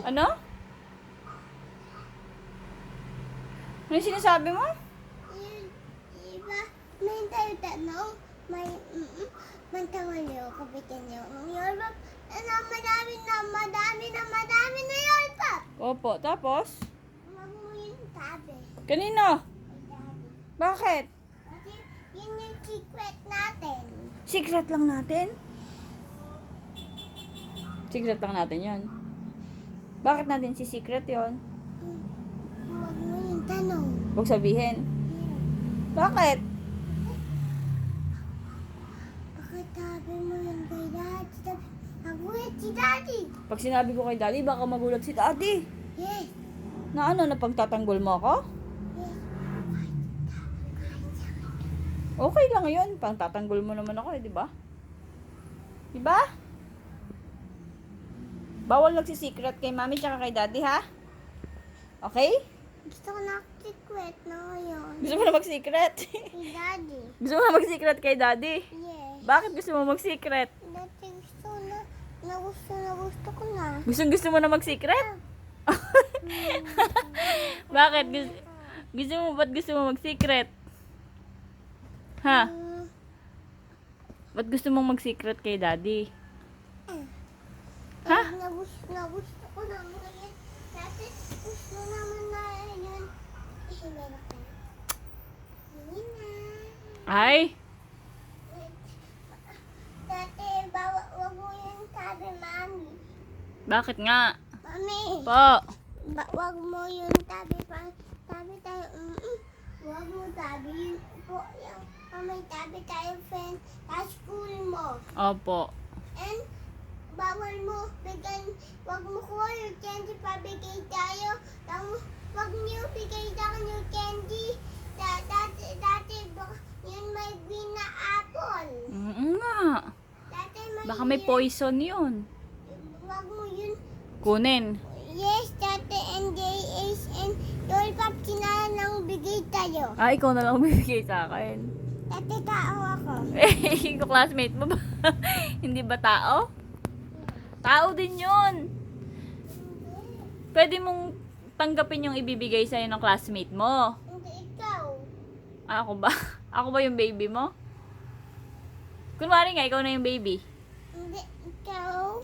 Ano? Ano yung sinasabi mo? Iba, may tayo tanong, may tawalo, kapitan niyo. Yun, madami na yun, Pap. Opo, tapos? Huwag mo yung tabi. Kanino? Tabi. Bakit? Kasi yun yung secret natin. Secret lang natin? Secret lang natin yon. Bakit natin si secret yon? Huwag mo yung tanong. Huwag sabihin. Bakit? Bakit tabi mo yung kay Daddy? Nagulat si Daddy. Pag sinabi ko kay daddy, baka magulat si daddy. Yes. Na ano, na pagtatanggol mo ako? Yes. Okay lang yun. Pagtatanggol mo naman ako eh, di ba? Di ba? Bawal nagsisecret kay mami tsaka kay daddy, ha? Okay? Gusto ko na secret na ngayon. Gusto mo na mag-secret? Si Daddy. Gusto mo na mag-secret kay daddy? Yes. Bakit gusto mo mag-secret? Dati gusto ko na. Gusto mo na mag-secret? Bakit? Ba't gusto mo mag-secret? Ha? Ba't gusto mong mag-secret kay daddy? Ha? Gusto ko na ngayon. Dati gusto naman na yun. Meron ka. Hindi na. Ay? Dati, wag mo yung tabi, Mami. Bakit nga? Mami, Po. wag mo yung tabi pa. Tabi tayo. Wag mo tabi yun po. Yung may tabi tayo, friend. Sa school mo. Opo. And bawal mo bigyan, wag mo kuha yung candy pa bigay tayo. Wag niyo bigay tayo yung candy. Dati yun may green na apple. Nga. Dati may Baka may poison yun. Wag mo yun. Kunin. Yes, dati NJS and Lollipop sinahan ng bigay tayo. Ah, ikaw na lang bibigay sa akin. Dati tao ako. Eh, yung classmate mo ba? Hindi ba tao? Tao din yun. Pwede mong tanggapin yung ibibigay sa'yo ng classmate mo. Hindi ikaw. Ah, ako ba? Ako ba yung baby mo? Kunwari nga, ikaw na yung baby. Hindi ikaw.